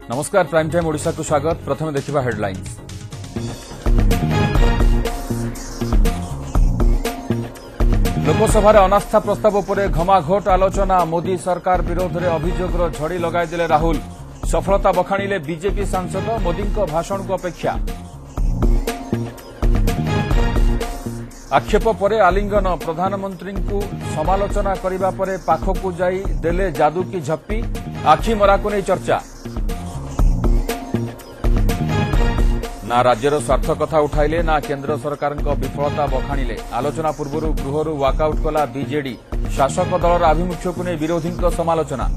नमस्कार prime time Odisha को स्वागत। प्रथम देखिबा हेडलाइंस। लोकसभा अनास्था प्रस्ताव पर घमाघोट आलोचना। मोदी सरकार विरोध में अभियोगर झड़ी लगाइदेले राहुल। सफलता बखाणिले बीजेपी सांसद। मोदी भाषण को अपेक्षा। आक्षेप पर आलिंगन। प्रधानमंत्री को समालोचना करने पर पाखकू जाई देले जादू की झप्पी। आखिमरा को नहीं चर्चा। ना राज्यर स्वार्थ कथा उठाइले ना केंद्र सरकार विफलता बखाणिले। आलोचना पूर्व गृहर वाकआउट कला बीजेडी। शासक दलर आभिमुख्य को नहीं विरोधी समालोचना।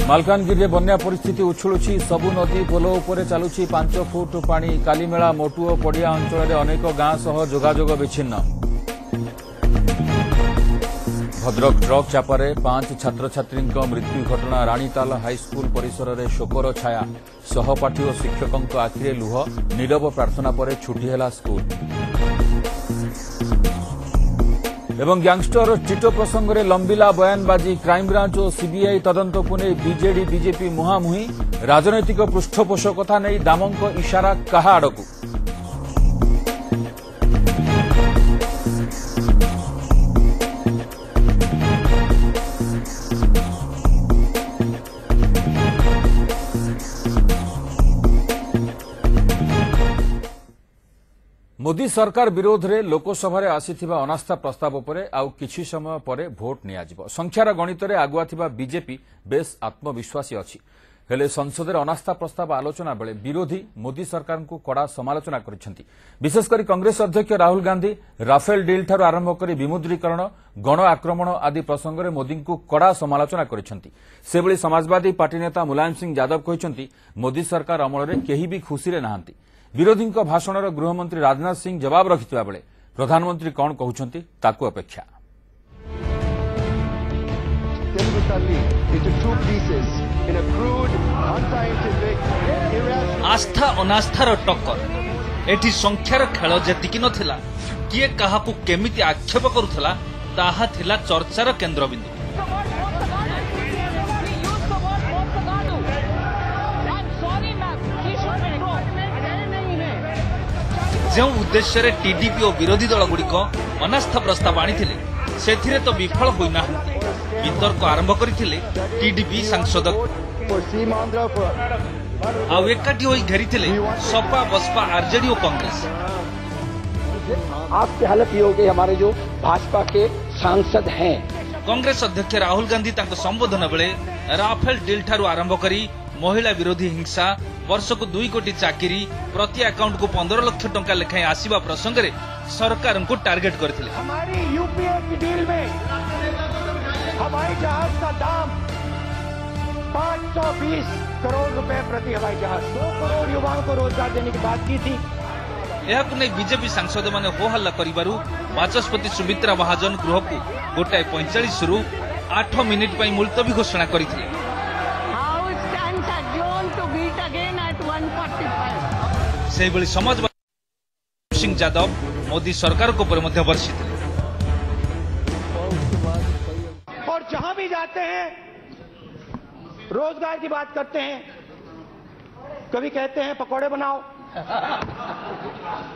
मालकानगिरी बन्या परिस्थिति उछुलुछि। सबु नदी पोल उपर चलुछि 5 फुट पानी। कालीमेला मोटुओ पड़िया अंचल अनेक गां सह जोगाजोग विच्छिन्न। भद्रक ट्रक चापारे 5 छात्र छात्री मृत्यु घटना। राणीताल हाईस्कल परिसर में शोकर छाया। सहपाठी और शिक्षकों आखिरे लुह। नीरव प्रार्थना पर छुट्टी है स्कूल। एवं गैंगस्टर टिटो प्रसंग में लंबिला बयानबाजी। क्राइमब्रांच और सीबीआई तदंत को नहीं बीजेडी बीजेपी मुहांमुही। राजनैतिक पृष्ठपोषकता नहीं दामों इशारा कहा आड़कू। मोदी सरकार विरोध में लोकसभा आसीथिबा अनास्था प्रस्ताव पर आउ किछि समय पर भोट नियाजिबो। संख्यार गणित में आगुआ थिबा बीजेपी बेस आत्मविश्वासी अछि। हेले संसद में अनास्था प्रस्ताव आलोचना बेले विरोधी मोदी सरकार को कड़ा समालोचना करिसेंती। विशेषकर कांग्रेस अध्यक्ष राहुल गांधी राफेल डील ठारू आरंभ कर विमुद्रीकरण गण आक्रमण आदि प्रसंग में मोदी को कड़ा समालोचना करिसेंती। सेबळी समाजवादी पार्टी नेता मुलायम सिंह यादव कहिसेंती मोदी सरकार अमल में केही भी खुशी रे नाहांती। विरोधी भाषण गृहमंत्री राजनाथ सिंह जवाब रखिथिबा बेले प्रधानमंत्री कौन कहउछंती ताकू अपेक्षा। आस्था अनास्थार टक्कर। एठी संख्यार खेल जेतिकी नथिला। किए काहाकू केमिति आक्षेप करुथला ताहा थिला चर्चार केंद्रबिंदु। जो उद्देश्य रे टीडीपी और विरोधी दल गुड़िक अनास्था प्रस्ताव आनिथिले सेथिरे तो विफल होई नाहंती। वितर्क आरंभ करिथिले टीडीपी सांसद आ एकाठी होई घेरिथिले सपा बसपा आरजेडी और कांग्रेस। आपकी हालत ये हो गई, हमारे जो भाजपा के सांसद हैं। कांग्रेस अध्यक्ष राहुल गांधी तांको संबोधन बेले राफेल डील ठारू आरंभ करी महिला विरोधी हिंसा वर्ष को 2 कोटी चाकरी प्रति अकाउंट को 15 लाख टंका लेखाएं आसीबा प्रसंग रे सरकार को टारगेट करथिले। हमारी यूपीए की डील में हवाई जहाज का दाम 520 करोड़ रुपए प्रति हवाई जहाज। 2 करोड़ युवाओं को रोजगार देने की बात की थी। यह बीजेपी सांसद माने हो हल्ला करिबारु बाचस्पति सुमित्रा महाजन गृह को 1:45 रु 8 मिनिट पई मुलतवी घोषणा करिथिले। सेहिबळी समाजवादी सिंह यादव मोदी सरकार को पर मध्य वर्षित। और जहां भी जाते हैं रोजगार की बात करते हैं। कभी कहते हैं पकौड़े बनाओ,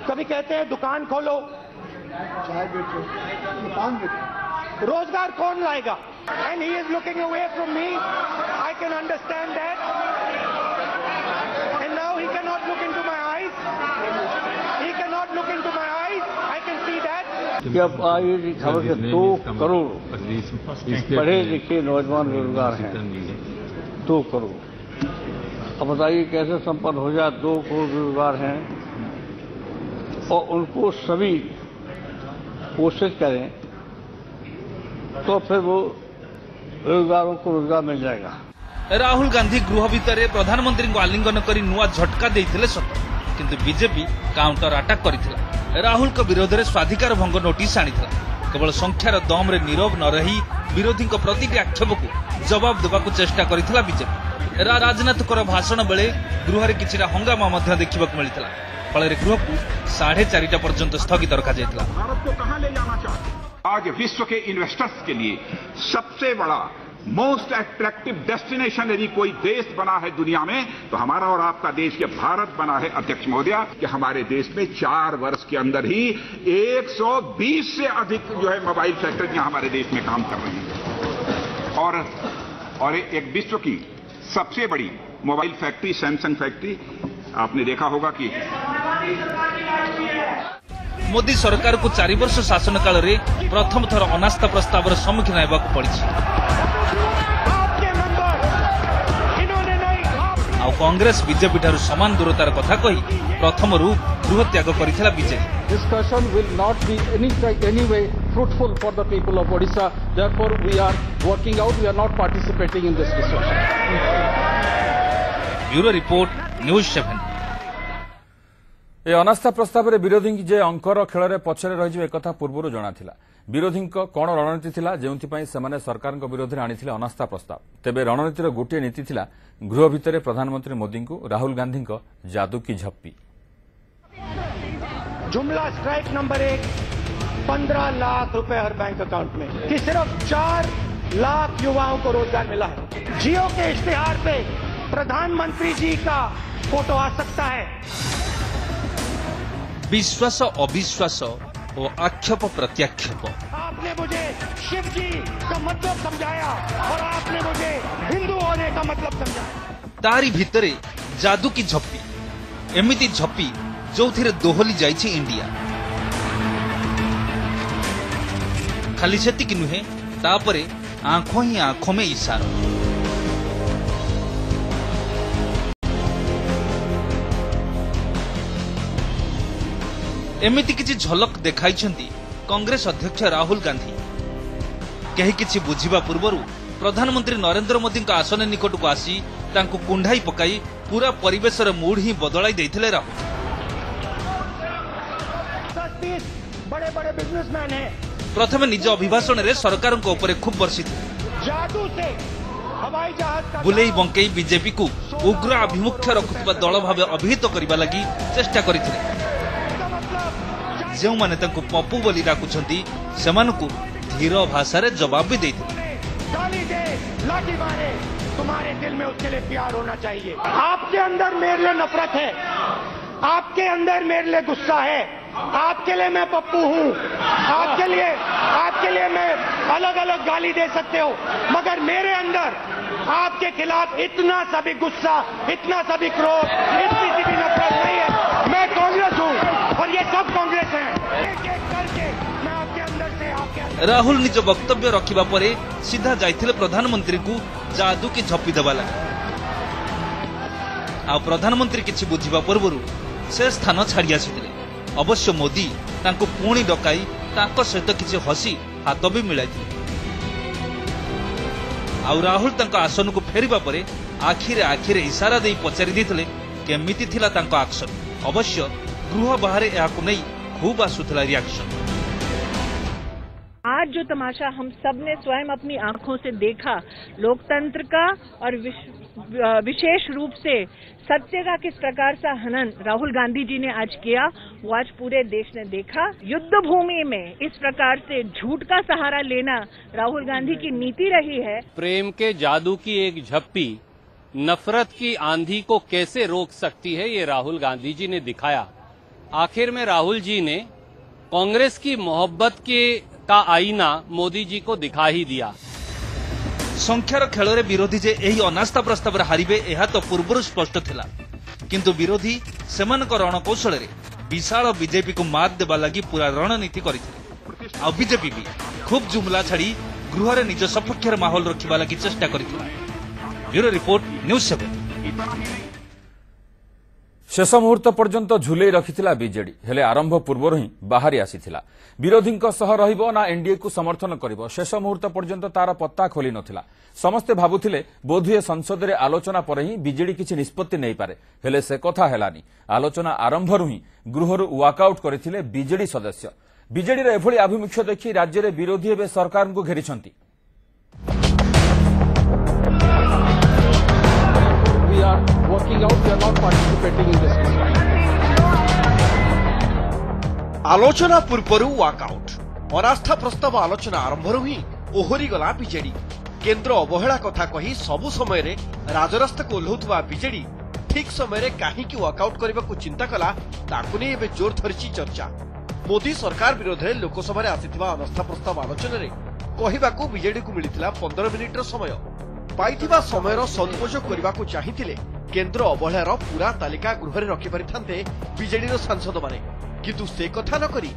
कभी कहते हैं दुकान खोलो, चाय बेचो, दुकान बेचो। रोजगार कौन लाएगा? And he is looking away from me. I can understand that. And now he can not look into my eyes. He can not look into my eyes. I can see that. जब आई थी खबर के 2 करोड़ पढ़े लिखे नौजवान बेरोजगार हैं। 2 करोड़। अब बताइए कैसे संपन्न हो जाए। 2 करोड़ बेरोजगार हैं और उनको सभी कोशिश करें तो फिर वो बेरोजगारों को रोजगार मिल जाएगा। राहुल गांधी गृह भितर प्रधानमंत्री को आलिंगन कर नुआ झटका देते सत किंतु बीजेपी काउंटर अटाक करथिला। राहुल को विरोध में स्वाधिकार भंग नोटिस आनिथिला। केवल संख्यार दम रे नीरव न रही विरोधी प्रतिक्रिया आक्षेप को जवाब देवाक चेष्टा करथिला बीजेपी। राजनाथ भाषण बेले गृह में किछिटा हंगामा देखा मिलता। फल गृह को 4:30 पर्यंत स्थगित रखा जायतिला। भारत को कहां ले जाना चाहते? आज विश्व के इन्वेस्टर्स के लिए सबसे बड़ा मोस्ट अट्रैक्टिव डेस्टिनेशन यदि कोई देश बना है दुनिया में तो हमारा और आपका देश के भारत बना है अध्यक्ष महोदय कि हमारे देश में 4 वर्ष के अंदर ही 120 से अधिक जो है मोबाइल फैक्ट्रियां हमारे देश में काम कर रही हैं और एक विश्व की सबसे बड़ी मोबाइल फैक्ट्री सैमसंग फैक्ट्री आपने देखा होगा कि मोदी सरकार को 4 वर्ष शासन काल रे प्रथम थर अनास्था प्रस्ताव सम्मुखीन होगाक पड़ी। आ कांग्रेस बीजेपी ठारू समान दूरतार कथा कही प्रथम गृह त्याग करथिला BJP. Discussion will not be any way fruitful for the people of Odisha. Therefore, we are working out. We are not participating in this discussion. Bureau report news 7। ए अनास्था प्रस्ताव में विरोधी जे अंकर खेल पछरे रही एक पूर्व जनाथिला। विरोधी कौन रणनीति थिला जेउथिपाई सेमाने सरकार विरोध में आनिथिले अनास्था प्रस्ताव। तेबे रणनीतिर गोटे नीति थिला गृह भितर प्रधानमंत्री मोदी को राहुल गांधी जादू की झप्पी। जुमला स्ट्राइक नंबर 1, 15 लाख रुपए हर बैंक अकाउंट में कि सिर्फ 4 लाख युवाओं को रोजगार मिला है। जियो के इश्तिहार पे प्रधानमंत्री जी का फोटो आ सकता है। विश्वास अविश्वास और आक्षेप प्रत्याक्षेप। आपने मुझे शिव जी का मतलब समझाया और आपने मुझे हिंदू होने का मतलब समझाया। तारी भितरे जादू की झप्पी, एमिति झप्पी जो दोहली जाइछि इंडिया। खाली सेतिक नुहे तापरे आंखों ही आंखों में इशारा। एमिति किछि झलक देखाइछन्ति कांग्रेस अध्यक्ष राहुल गांधी। केही किछि बुझिबा पूर्वरु प्रधानमंत्री नरेंद्र मोदी आसन निकट को आसी तांको कुंढाई पकाई पूरा परिवेशर मूड ही बदलाई देथिले राहुल। 10-20 बड़े-बड़े बिजनेसमैन हैं। प्रथम निज अभिभाषण रे सरकार को ऊपर खूब बर्षित जादू से हवाई जहाज का बुलेई बंकेई बीजेपी को उग्र आभिमुख्य रखुवा दल भाव अभिहित करबा लागि चेष्टा करिथिले। जो माने तंको पप्पू बोली डाकुछंती सेमानकु धीर भाषा रे जवाब भी देथिले। गाली दे, लाठी मारे, तुम्हारे दिल में उसके लिए प्यार होना चाहिए। आपके अंदर मेरे लिए नफरत है, आपके अंदर मेरे लिए गुस्सा है। आपके लिए मैं पप्पू हूँ, आपके लिए मैं अलग अलग गाली दे सकते हो, मगर मेरे अंदर आपके खिलाफ इतना सा भी गुस्सा, इतना सा भी क्रोध, इतनी सी भी नफरत नहीं है। मैं कांग्रेस हूँ और ये सब कांग्रेस हैं। एक एक करके मैं आपके अंदर से आपके अंदर। राहुल निज वक्तव्य रखिबा परे सीधा जाइथिले प्रधानमंत्री को जादू की झप्पी देबा लागि। आ प्रधानमंत्री किछि बुझिबा पूर्वरु से स्थान छाड़ी आसिथिले। अवश्य मोदी तांको पुणी डकाई तांको सहित किछि हसी हाथ भी मिलाइथिले। आ राहुल तांको आसन को फेरिबा परे आखिरे इशारा देई पचारि दिथिले केमिति थिला तांको एक्शन। अवश्य गृह बाहर याकु नै खूब आसुथिला रिएक्शन। आज जो तमाशा हम सब ने स्वयं अपनी आंखों से देखा, लोकतंत्र का और विशेष रूप से सत्य का किस प्रकार से हनन राहुल गांधी जी ने आज किया, वो आज पूरे देश ने देखा। युद्ध भूमि में इस प्रकार से झूठ का सहारा लेना राहुल गांधी की नीति रही है। प्रेम के जादू की एक झप्पी नफरत की आंधी को कैसे रोक सकती है, ये राहुल गांधी जी ने दिखाया। आखिर में राहुल जी ने कांग्रेस की मोहब्बत का आईना मोदी जी को दिखा ही दिया। संख्यार खेल रे विरोधी जे एही अनास्था प्रस्ताव हारिबे एहा तो पूर्व स्पष्ट थिला, किंतु विरोधी सेमानक रणकौशल रे विशाल बीजेपी को मात देबा लागि पूरा रणनीति करिथिले। आ बीजेपी भी खूब जुमला छाड़ी गृह रे निज सपक्षर माहौल रखिबा लागि चेष्टा करिथिला। Bureau report news 7। शेष मुहूर्त पर्यंत झुले रखिथिला बीजेडी, हेले आरंभ पूर्व ही बाहरी आसीथिला। विरोधी सह रहिबो ना एनडीए को समर्थन करिबो, शेष मुहूर्त पर्यंत तार पत्ता खोली नथिला। समस्ते भाबुथिले बोधुए संसद रे आलोचना पर ही बीजेडी किछि निष्पत्ति नै पारे, हेले से कथा हेलानी। आलोचना आरंभरु ही गृहरु वॉकआउट करथिले बीजेडी सदस्य। बीजेडी रे एभली आभिमुख्य देखि राज्य रे विरोधी एबे सरकार को घेरिछंती। We are working out. We are not participating in this discussion. आलोचना पूर्व वॉकआउट। अनास्था प्रस्ताव आलोचना आरंभ ही ओहरी गला बीजेडी। केन्द्र अवहेला कथा कही सबु समय राजरास्ता को ओह्लाउथुवा बीजेडी ठीक समय कहीं वॉकआउट करने को चिंता कला ताकू नहीं एवं जोर धरी चर्चा। मोदी सरकार विरोध में लोकसभा आसिथिबा अनास्था प्रस्ताव आलोचन कहवाकू बीजेडी को मिलता 15 मिनिट समय पाइथिबा समयर सदुपयोग करने को चाहिए केन्द्र अवहेलार पूरा तालिका गृह में रखिपारि बीजेडी सांसद माने, किंतु से कथा न करी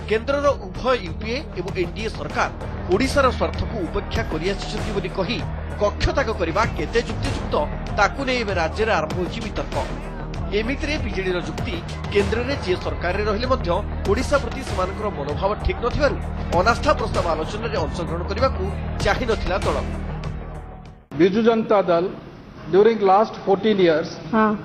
केन्द्रर उभय यूपीए एवं एनडीए सरकार ओडिशार स्वार्थ को उपेक्षा करी कक्षत्याग करने केते युक्तियुक्त ताकू नहीं राज्य में आरंभ होइछि वितर्क। एमितिरे बीजेडी जुक्ति केन्द्र में जे सरकार रे रहिले मध्य ओडिशा प्रति सेमानकर मनोभाव ठीक नथिबारु अनास्था प्रस्ताव आलोचन में अंशग्रहण करने को चाहि नथिला दल। Biju Janata Dal during last 14 years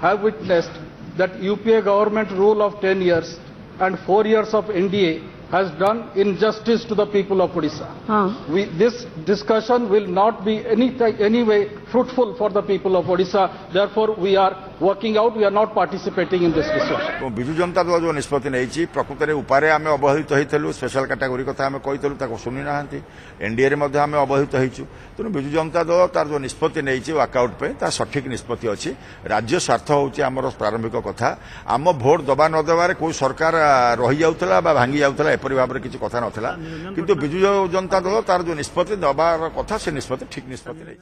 have witnessed that UPA government rule of 10 years and 4 years of NDA has done injustice to the people of Odisha. This discussion will not be any way fruitful for the people of Odisha. Therefore, we are working out. We are not participating in this discussion. Biju Janata Dal जो निष्पत्ति नहीं प्रकृत में उपारे आम अवहित होइथलु special category कथा आम कहीलु ताको सुनी ना एनडीए रे मध्य आम अवहित होइछु। तेणु बिजु जनता दल तार जो निष्पत्ति नहीं वॉकआउट पे तार सठिक निष्पत्ति अच्छी। राज्य स्वार्थ होउछि आमर प्रारंभिक कथा। आम भोट दबा न दबारे कोई सरकार रही जाउथला बा भांगी जाउथला एपरि भाबरे किछि कथा नथला, किंतु बिजु जनता दल तार जो निष्पत्ति दबार कथा से निष्पत्ति ठीक निष्पत्ति नहीं।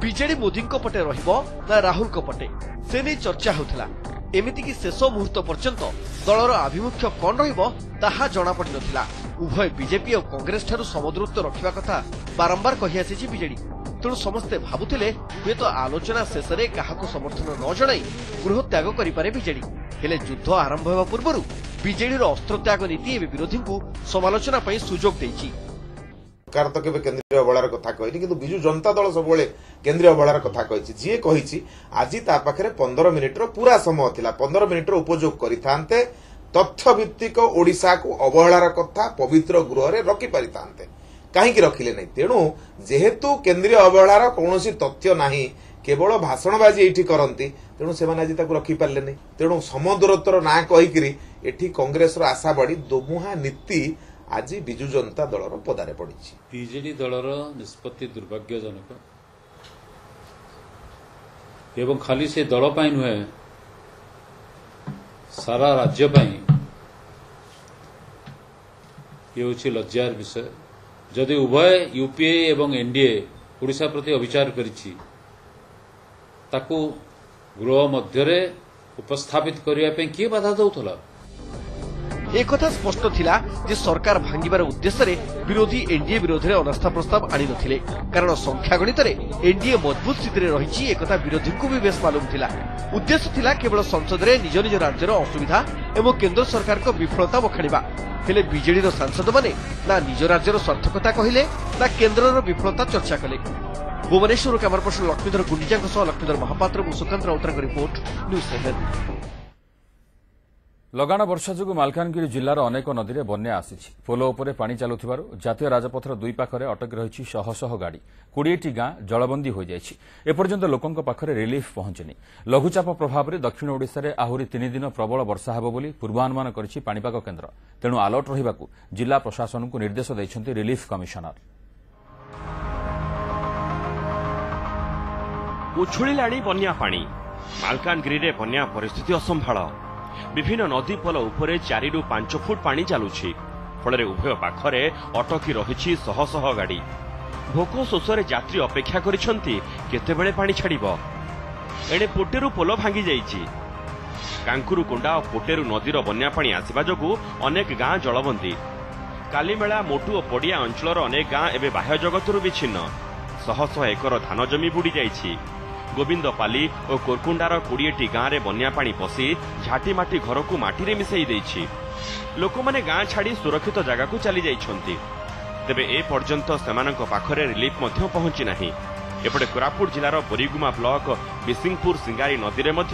बीजेडी मोदी पटे रहिबो ना राहुल को पटे से नहीं चर्चा होउथला। एमिति कि शेष मुहूर्त पर्यंत दलर आभिमुख्य कौन रहिबो ताहा जणा पड़ि नथिला। उभय बीजेपी और कांग्रेस ठारू समदूरत्व रखिबा कथा बारंबार कहि आसीछि बीजेडी। तेणु समस्ते भाबुथिले हुए तो आलोचना शेष में काहाको समर्थन न जणाई गृह त्याग करिपारे बीजेडी। हेले युद्ध आरंभ होगा पूर्व बीजेडी अस्त्र त्याग नीति एवं विरोधी को समालोचना पई सुजोग देछि। सरकार तो केवल केन्द्रीय अवहेलार कथा कहनी, किंतु बिजु जनता दल सब केन्द्रीय अवहेलार कथा कही जी कही आज ता पाखे 15 मिनिट्र पूरा समय थिला 15 मिनिट्र उपयोग करिथांते तथ्य भित्तिक ओडिशा को अवहेलार कथा पवित्र गृह में रखि पारिथांते कहीं रखिले नहीं। तेणु जेहेतु केन्द्रीय अवहेलार कौनसी तथ्य नाही केवल भाषणबाजी एठी करंती तेणु से आज रखी पारे नहीं। तेणु समदूरत्वर ना कहीकि एठी कांग्रेस आशा बढ़ी दोमुहा नीति आज बिजु जनता दलर पदारे पड़ी। बीजेडी दलर निष्पत्ति दुर्भाग्यजनक एवं खाली से दल पाई नुहे सारा राज्य पाई ये होछि लज्जार विषय। जदि उभय यूपीए एवं एनडीए ओडिशा प्रति अविचार करिछि ताकू गृह मध्यरे उपस्थापित करिया पे किए बाधा दउथला। एक स्पष्ट थिला जे सरकार भांगिबार उद्देश्य रे विरोधी एनडीए विरोध में अनास्था प्रस्ताव आनी नथिले, कारण संख्या गणित रे एनडीए मजबूत स्थिति रे रहिछि एकथा विरोधी को भी बेस मालूम थिला। उद्देश्य थिला केवल संसद रे निज निज राज्यर असुविधा एवं केंद्र सरकार को विफलता बखाणिबा। हेले बीजेडी रो सांसद माने ना निज राज्यर स्वार्थकता कहिले ना केंद्र रो विफलता चर्चा कले। भुवनेश्वर कैमरा पर्सन लक्ष्मीधर गुंडिजा लक्ष्मीधर महापात्र सुकांत राउतर रिपोर्ट न्यूज 7। लगाण वर्षा जोगु मालकानगिरी जिल्लार अनेक नदी में बन्या आसीछि। पोल उपरे पानी चालुथिबारु जातीय राजपथर दुई पाखरे अटकी रहिछि शह शह गाड़ी। 20टी गाँ जलबंदी हो जाइछि। एपर्यंत लोकंक पाखरे रिलीफ पहुंचनी। लघुचाप प्रभाव में दक्षिण ओडिशा रे आहुरी 3 दिन प्रबल वर्षा हेबो बोली पूर्वानुमान करिछि पाणीपाग केन्द्र। तेणु अलर्ट रहिबाकू जिला प्रशासन को निर्देश दैछन्ति रिलीफ कमिशनर। उछुळिलाणी बन्या पानी मालकानगिरी रे बन्या परिस्थिति असंभाळ। विभिन्न नदी पोल उपरे 4 ରୁ 5 फुट पानी चालुछि। फल उभय पाखरे अटकी रही शह शह गाड़ी। भोक शोषरे यात्री अपेक्षा करिसंती केतेबेले पानी छाड़िबो। एणे पोटेरु पोल भांगी जाइछि। कांकुरुकोंडा और पोटेरु नदीर बन्या पानी आसिबा जोगु अनेक गाँ जलबंदी। कालीमेला मोटू और पड़िया अंचलर अनेक गाँ एवं बाह्य जगतरू विच्छिन्न। शह शह एकर धान जमी बुड़ी जाइछि। गोविंदपाली और कोरकुंडार 20टी गाँव में बन्या पानी पशि झाटीमाटी घर को माटी मिसई देछि। लोक माने गाँ छाड़ी सुरक्षित जगह को चली जाइछन्ति। तेबे ए पर्यंत सेमानक पाखरे रिलीफ मध्य पहुंची नाही। एपटे कोरापुट जिलार बोरीगुमा ब्लॉक बिसिंगपुर सिंगारी नदी में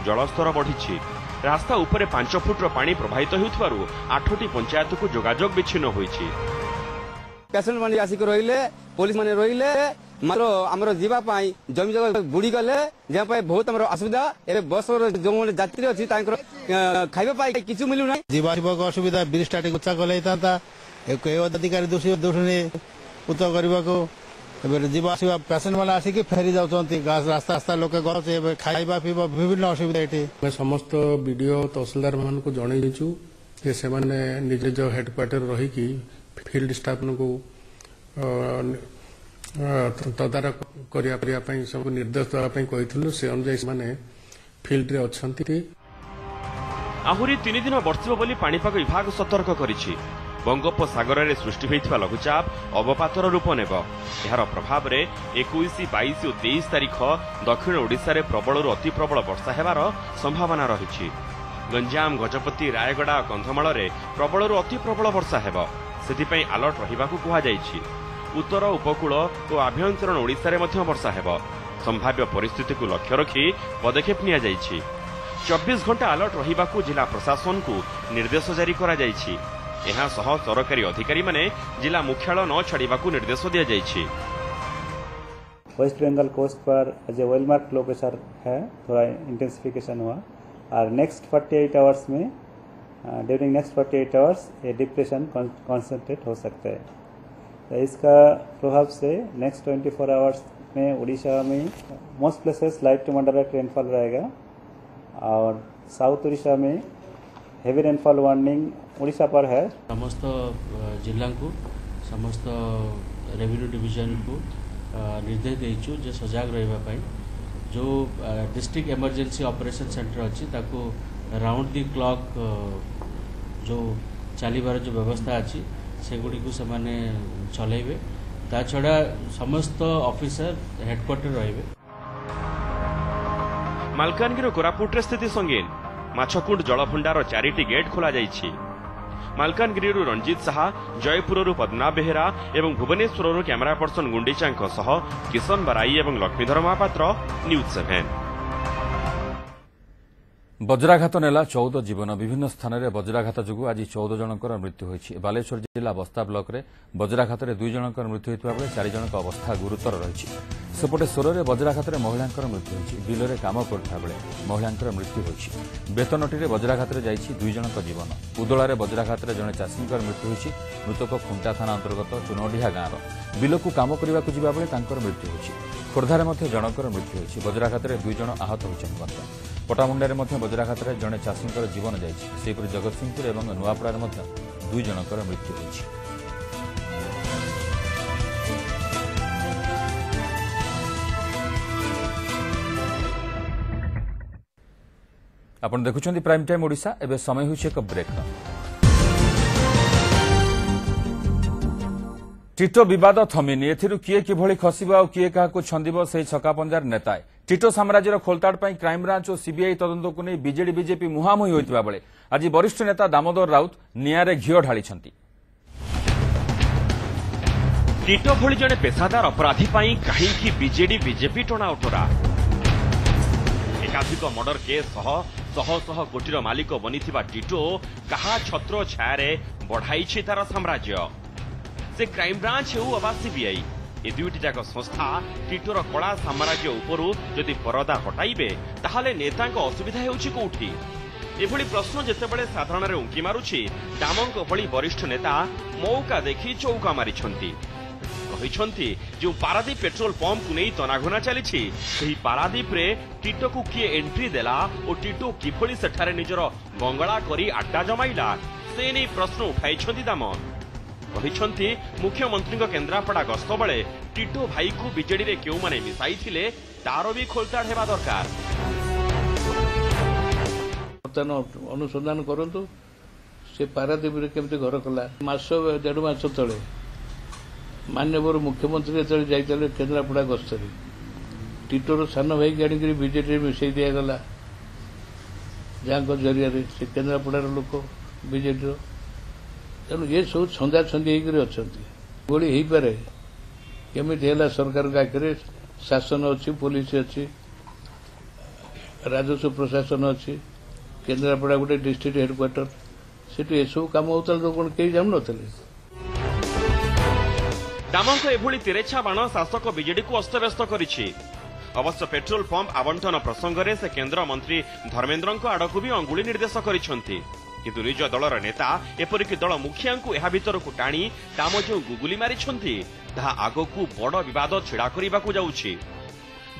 जलस्तर बढ़ी। रास्ता उपरे 5 फुट्र पानी प्रवाहित होउथबारु 8टी पंचायत को जोगाजोग विच्छिन्न होइछि। पेसेंट माने आसिक रहिले पुलिस माने रहिले मात्र आमर जीवाई जमी जगह बुड़ी गले जहाँ बहुत आम असुविधा ए बस जो यात्री अच्छी खाइबा किसी मिलूना जीवा असुविधा ब्रिज टा उच्चा कले अधिकारी दोषी उच्च करने को जीवा आसवा पेसेंट मैंने आसिक फेरी जाऊँच रास्ता रास्ता लोक गए खाइबा पीवा विभिन्न असुविधा ये समस्त बीडीओ तहसीलदार मान को जनईचु से निज निज हेडक्वार्टर रहीकि फील्ड स्टाफ को तदारख करने सब निर्देश देवाई कही से अनुसार फील्ड रे अच्छी आहुरी 3 दिन बर्षिब बोली पाणीपाग विभाग सतर्क करिछि। बंगोपसागर में सृष्टि होइथिबा लघुचाप अवपातर रूप नेब। यार प्रभाव रे 21, 22 और 23 तारिख दक्षिण ओडिशा रे प्रबल अति प्रबल वर्षा हेबार संभावना रहिछि। गंजाम, गजपति, रायगड़ा और कंधमाल रे प्रबल अति प्रबल वर्षा हेब, सेथिपई अलर्ट रहिबाकू कुहा जाइछि। उत्तर उपकूल और आभ्यंतरण ओडिशा रे मध्य वर्षा हेब। संभाव्य परिस्थिति को लक्ष्य रखी पदक्षेप निया जाइछि। 24 घंटा अलर्ट रहिबाकू जिला प्रशासन को निर्देश जारी करा जाइछि। एहा सह सरकारी अधिकारी माने जिला मुख्यालय न छाड़ीबाकू निर्देश दिया जाइछि। वेस्ट बंगाल कोस्ट पर as a well mark low pressure है, थोड़ा इंटेंसिफिकेशन हुआ और नेक्स्ट 48 आवर्स में ड्यूरिंग नेक्स्ट 48 आवर्स ये डिप्रेशन कॉन्सेंट्रेट हो सकता है। तो इसका प्रभाव से नेक्स्ट 24 आवर्स में उड़ीसा में most places light to moderate rainfall रहेगा और साउथ उड़ीसा में हेवी रेनफॉल वार्निंग उड़ीसा पर है। समस्त जिला को समस्त रेवेन्यू डिविजन को निर्देश देइछु जे सजाग रहबा पई जो डिस्ट्रिक्ट इमरजेंसी ऑपरेशन सेंटर अछि ताको राउंड दी क्लॉक जो चलीबार जो व्यवस्था अछि सेगुडी को समाने चलेबे। ता छड़ा समस्त ऑफिसर हेडक्वार्टर रहबे। मालकानगिरी कोरापुट रे स्थिति संगीन। माछकुंड जलभंडार 4टी गेट खोला जाइछि। मालकानगिरी रंजीत साहा, जयपुर पद्मनाभ बेहेरा एवं भुवनेश्वर कैमरा पर्सन गुंडीचा सह किशन बराई एवं लक्ष्मीधर महापात्र, न्यूज 7। वज्राघात नेला 14 जीवन। विभिन्न स्थान में वज्राघात जो आज 14 जनकर मृत्यु होइछि। बालेश्वर जिला बस्ता ब्लॉक रे वज्राघात में 2 जनकर मृत्यु होइतिबा बेले 4 जनक अवस्था गुरुतर रहिछि। सेपटे सोर में वज्राघात में महिलांकर मृत्यु होइछि। बिलरे काम करता बेले महिलांकर मृत्यु होइछि। बेतनटी में वज्राघात में जाइछि 2 जनक जीवन। उदलारे वज्राघात में जड़े चाषींकर मृत्यु होइछि। मृतक खुंटा थाना अंतर्गत चुनडिहा गाँव बिलकू काम करने को जिबा बेले तांकर मृत्यु होइछि। खोर्धारे मध्य जनकर मृत्यु होइछि। वज्राघात में 2 जन आहत होइछन्ति। पटामुंडारे मध्य वज्राघात में जड़े चाषींकर जीवन जाइछि। सेहिपरि जगतसिंहपुर एवं नुआपड़ारे मध्य 2 जनकर मृत्यु होइछि। आपण देखुछन्ति प्राइम टाइम ओडिशा। एबे समय होइछि एक ब्रेक। टिटो विवाद थमिनी। एथिरु किए किभଳି खसिबो आ किए काहाकु छंदिबो सेही छकापंजार नेताए। टिटो साम्राज्यर खोलताड़ पर क्राइमब्रांच और सीबीआई तदंत को नहीं बीजेडी बीजेपी मुहांमुही होइतिबा बेले आज वरिष्ठ नेता दामोदर राउत निआरे घिओ ढालिछन्ति। टिटो भଳି जणे पेशादार अपराधी पाई काहींकी बीजेडी बीजेपी टणाउटरा। एकाधिक मर्डर केस सह शह कोटीर मालिक बनिथिबा टिटो कहा छत्र छायारे बढ़ाइछि तार साम्राज्य। से क्राइमब्रांच हेउ अबा सीबीआई ए दुईटी जाक संस्था टिटोर कला साम्राज्य उपरू जदि परदा हटाइबे ताहाले नेतांक असुविधा हेउछि कोउठी। एभଳି प्रश्न जेतेबेले साधारण रे उंकी मारुछि दामंक भଳି वरिष्ठ नेता मौका देखि चौका मारिछन्ति। कहिछन्ति जो पारादीप पेट्रोल पंप को नहीं तनाघना चलीछि सेही पारादीप रे टिटो को किए एंट्री देला और टिटो किभଳି सेठारे निजर बंगला करी अड्डा जमाइला से नहीं प्रश्न उठाइछन्ति दामन। कहिछन्ति मुख्यमंत्री केन्द्रापड़ा गस्त बेले टिटो भाई को बीजेडी रे केउ माने मिसाई थिले तारो भी खोलताड़ हेबा दरकार। अनुसंधान करंतु से पारादीप रे केमते घर कला मास 1.5 मास तळे माननीय मुख्यमंत्री तळे जाइतले केन्द्रापड़ा गस्त रे टिटोर सान भाई गाड़ी करी बीजेडी रे मिसाई दिया गला जांको जरिया रे से केन्द्रापड़ार लोक बीजेडी रो तेणु ये सब छंदा छंदी होई पारे केमिति है सरकार आखिर शासन अच्छी पुलिस अच्छी राजस्व प्रशासन अच्छी केन्द्रापड़ा गोटे डिस्ट्रिक्ट हेडक्वार्टर से सब कम होता तो कौन कहीं जान न ଦାମଙ୍କ ଏଭଳି ତେରେଛା ବାଣ ଶାସକ ବିଜେଡିକୁ ଅସ୍ତବ୍ୟସ୍ତ କରିଛି। ଅବଶ୍ୟ ପେଟ୍ରୋଲ ପମ୍ପ ଆବଣ୍ଟନ ପ୍ରସଙ୍ଗରେ ସେ କେନ୍ଦ୍ରମନ୍ତ୍ରୀ ଧର୍ମେନ୍ଦ୍ରଙ୍କ ଆଡକୁ ବି ଅଙ୍ଗୁଳି ନିର୍ଦ୍ଦେଶ କରିଛନ୍ତି। କିନ୍ତୁ ନିଜ ଦଳର ନେତା ଏପରିକି ଦଳ ମୁଖିଆଙ୍କୁ ଏହା ଭିତରକୁ ଟାଣି ଦାମ ଯେଉଁ ଗୁଗୁଲି ମାରିଛନ୍ତି ତାହା ଆଗକୁ ବଡ଼ ବିବାଦ ଛିଡ଼ା କରିବାକୁ ଯାଉଛି।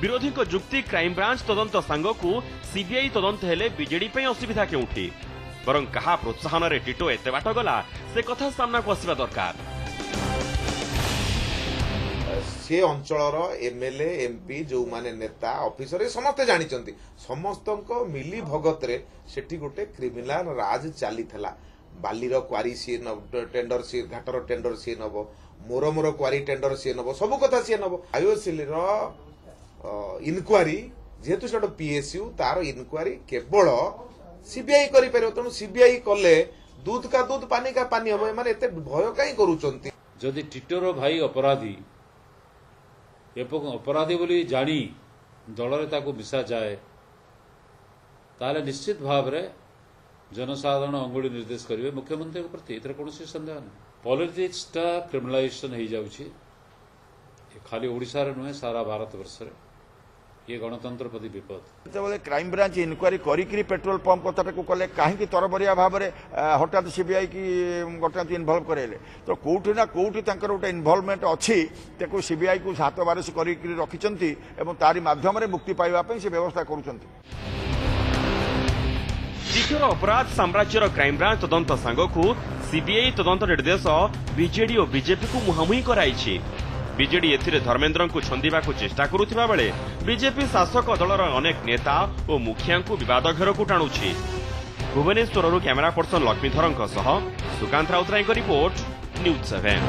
ବିରୋଧୀଙ୍କ ଯୁକ୍ତି କ୍ରାଇମବ୍ରାଞ୍ଚ ତଦନ୍ତ ସାଙ୍ଗକୁ ସିବିଆଇ ତଦନ୍ତ ହେଲେ ବିଜେଡି ପାଇଁ ଅସୁବିଧା କେଉଁଠି? ବରଂ କାହା ପ୍ରୋତ୍ସାହନରେ ଟିଟୋ ଏତେ ବାଟ ଗଲା ସେ କଥା ସାମ୍ନାକୁ ଆସିବା ଦରକାର। से अंचल एमएलए एमपी जो माने नेता ऑफिसर समस्ते जानी समस्त मिली भगत रे सेठी गोटे क्रिमिनाल राज चली बालीर क्वारी सी टेंडर सी घाटर टेंडर सी नब मोर मोर क्वारी टेंडर सी नब सब कथा सी नब आईओसीएल इनक्वारी जेहेतु से पीएसयू तार इनक्वारी केवल सीबीआई करि परबो तेणु सीबीआई कले दूध का दूध पानी का पानी हम माने एते भय काई करूचंती जदि टिटोर भाई अपराधी एवं अपराधी बोली जानी दलरे ताको मिसा जाए ताले निश्चित भाव रे जनसाधारण अंगुली निर्देश करेंगे मुख्यमंत्री प्रति एथर कौन सन्देह नहीं। पॉलिटिक्स टा क्रिमिनलाइजेशन हो जाउछि खाली ओडिशा रे नुहे सारा भारत वर्ष रे ये गणतंत्र प्रति विपद। जब क्राइम ब्रांच इनक्वारी करी पेट्रोल पंप कथा को कले कहीं तरबरिया भाव में हठात सीबीआई की घटना इनवल्व करेले तो कौटी ना कौटी गोटे इनवल्वमेंट अच्छी सीबीआई को हाथ बारस कर रखिंट और तारी माध्यम मुक्ति पाइबा से व्यवस्था करुछंती। टिटोर अपराध साम्राज्यर क्राइमब्रांच तदंत सांगकू सीबीआई तदंत निर्देश बीजेडी और बीजेपी को मुहांमुही कराइछि। बीजेडी एथिरे धर्मेन्द्र को छंदिबा को चेष्टा करुथिबा बेले बीजेपी शासक दलर अनेक नेता और मुखिया को विवाद घेरकू टाणुछि। Bhubaneswar camera person Laxmidhar Sukant Routray report news 7।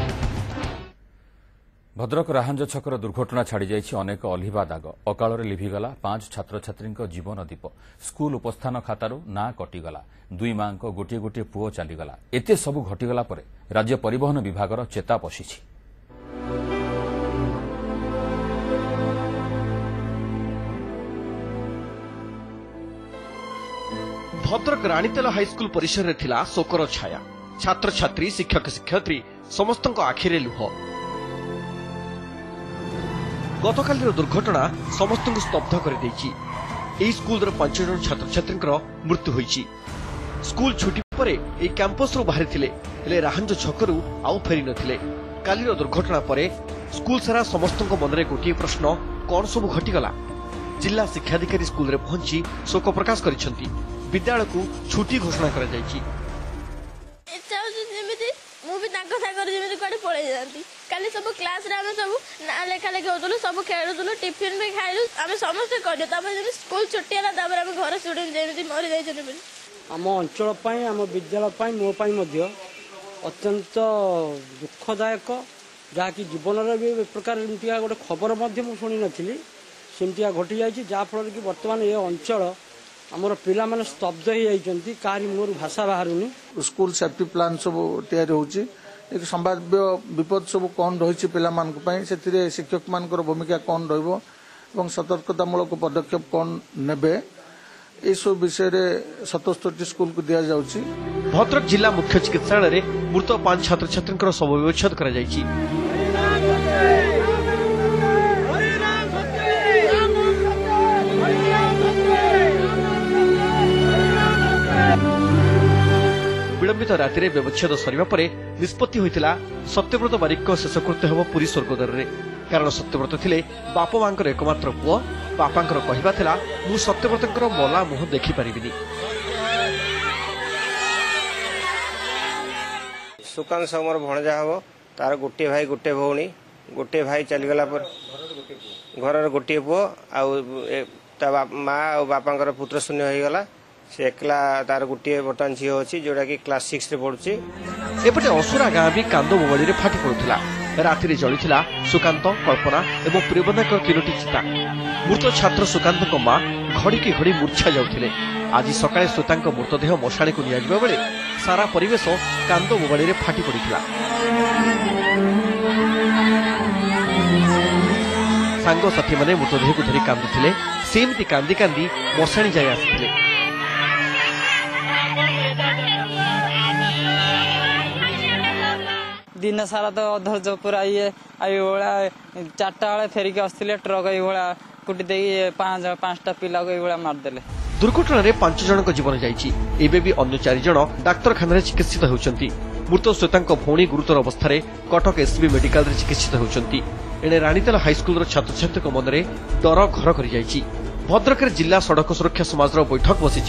Bhadrak राहांज छकर दुर्घटना छाड़ी जाइछि अनेक अलिभा दाग अकाल लिभिगला 5 छात्र छात्री जीवन दीप स्कूल उपस्थान खातारू ना कटिगला 2 मां गोटे गोटे पुओ चलीगला एते सबु घटिगला परे राज्य परिवहन विभागर चेता पशिछि। भद्रक राणीतेल हाईस्कूल परिसर में थिला शोकर छाया छात्र छात्री शिक्षक शिक्षयित्री समस्त आखिरे लुह। गतकाल दुर्घटना समस्त स्तब्ध कर स्कूल 5 जन छात्र छात्री मृत्यु होईची। स्कूल छुट्टी पर कैंपस रु बाहरी थिले हेले राहांज छकरू आउ फेरी नथिले। कालीर दुर्घटना पर स्कूल सारा समस्त मन में गोटे प्रश्न कौन सब घटीगला। जिला शिक्षाधिकारी स्कूल रे पहुंची शोक प्रकाश करिसेंती। विद्यालय को छुट्टी घोषणा करा जायछि। काली सब क्लास रे हम सब ना लेखा लेखा होतलु सब खेलुतलु टिफिन भी खाइलु हम समस्त कर स्कूल छुट्टी है तापर हम घर स्टूडेंट जेमिति मरि जाइछन। आम अंचल आम विद्यालय मो अत्यंत दुखदायक जहाँकि जीवन में भी प्रकार गोटे खबर शुणी नी सेमतिया घटी जाइए जहाँफल कि बर्तमान ये अंचल आमर पिला माने स्तब्ध हो जाइछन्ती काहारी मोर भाषा बाहरुनी। स्कूल सेफ्टी प्लान सब तैयारी होची एक संभाव्य विपद सब कौन रही पिला मानक पई सेतिरे शिक्षक मानकर भूमिका कौन रहिबो एवं सतर्कतामूलक पदक्षेप कौन नेबे ए सब विषय रे 77 स्कूल को दिया जाउची। भद्रक जिला मुख्य चिकित्सालय रे मृत 5 छात्र छात्रींकर शव विच्छेद करा जाइछि। विलंबित राति व्यवच्छेद सरिबा परे निष्पत्ति होइतिला सत्यव्रत बारिक शेषकृत्य हेब पुरी स्वर्गद्वार रे। कारण सत्यव्रत थिले बाप मांकर एकमात्र पुओ। बापांकर कहिबा थिला मु सत्यव्रतंकर मला मुह देखि परिबिनी। सुकांत समर भणजा हबो तार गोटे भाई गोटे भौणी गोटे भाई चली गला पर घरर गोटे पुओ आ माँ और बापांकर पुत्र शून्य हो गला से एकला तार गोटे बर्तमान झील अच्छी जोटा कि क्लास 6 रे पढ़ुची। एपटे असुरा गाँ भी कांद बोबाड़ी रे फाटी पड़ुला। राति जलिथिला सुकांत कल्पना एवं प्रियबंधाक 3टी चिता। मृत छात्र सुकांत माँ घड़ी की घड़ी मूर्छा जाउथिले। आज सकाळे श्वेतांक मृतदेह मशाणी को नियाजिबा बेले सारा परिवेश कांद बोबाड़ी रे फाटी पड़िथिला। सांग साथी माने मृतदेह को धरी कांदुथिले सेमती कांदी कांदी मशाणी जाय आसिथिले। दिन सारा तो अधर्ज पूरा ये चार्टा बेले फेरिक आसते ट्रक ये कुटी दे पांचटा पिला को ये मारदेले। दुर्घटना 5 जनक जीवन जाइछि। एबे भी अन्य 4 जन डाक्तरखाना चिकित्सित होउछंती। मृत श्वेतांक भौणी गुरुतर अवस्था कटक एसबी मेडिकल चिकित्सित होउछंती। एणे रानीतेल हाईस्कूल छात्र छात्री मनरे डर घर कर जाइछि। भद्रक जिला सड़क सुरक्षा समाज बैठक बसी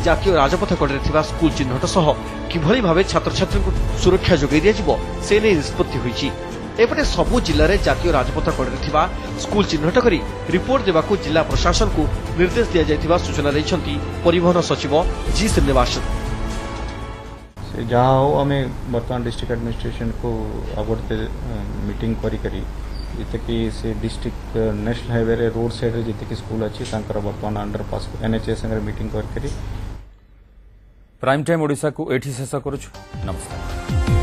जातीय राजपथ कड़े स्कूल चिन्हट सह किभली भावे छात्र छात्री को सुरक्षा जोगाई दिया से नहीं निष्पत्ति होइछि। एपटे सबु जिले में जातीय राजपथ कड़े स्कूल चिन्हट करी रिपोर्ट देवाकू जिला प्रशासन को निर्देश दिया जायथिबा सूचना दैछंती परिवहन सचिव जी श्रीनिवासन। जहाँ हो आम बर्तमान डिस्ट्रिक्ट एडमिनिस्ट्रेशन को आगोटे मीटिंग करी जिते कि से डिस्ट्रिक्ट नेशनल हाईवे रे रोड साइड रे जिते कि स्कूल अच्छी बर्तमान अंडरपास एनएचए संगे मीटिंग करी। प्राइम टाइम ओडिशा को एठी शेष करूछु। नमस्कार।